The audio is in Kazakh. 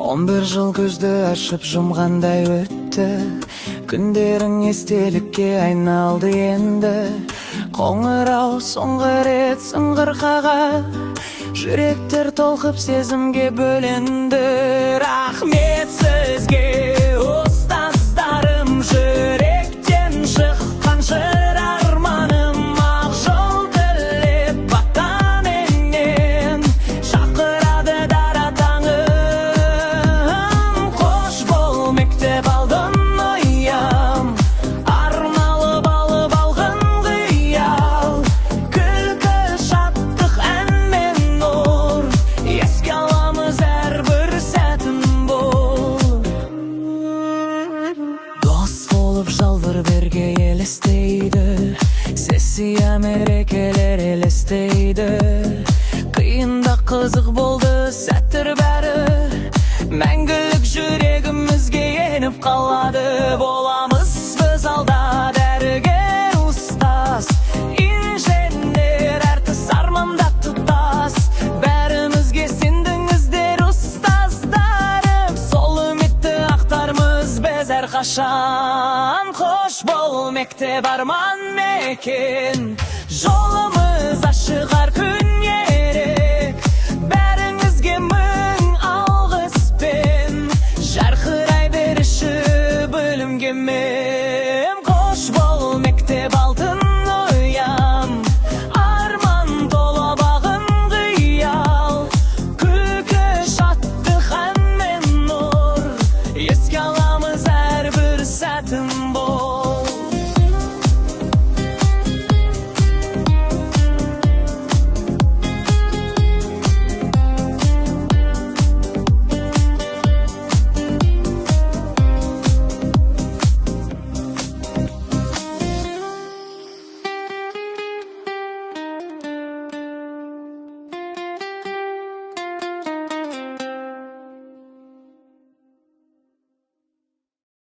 11 жыл көзді ашып жұмғандай өтті, күндерің естелікке айналды енді. Қоңырау соңғы рет сыңғыр қағар, жүректер толқып сезімге бөленді. Рахмет сізге, ұстаздарым, жүректен шыққан жыр арманым. Ақ жол тілеп батаменен шақырады дара таңым. Қош бол мектеп алдын ұям, арналып алып алғын қиял. Күлкі шаттық ән мен нұр, еске аламыз әрбір сәтін бұл. Дос болып жалбыр берге елестейді, сессия мерекелер елестейді. Қиында қызық болды сәттер бәрі, мәңгілік жүрегімізге еніп қалады. Боламыз біз алда дәрігер, ұстаз, инженер, әртіс, арманда тұтас. Бәрімізге сендіңіздер ұстаздарым, сол үмітті ақтармыз біз әрқашан. Қош бол мектеп арман мекен, жолымыз ашығар күн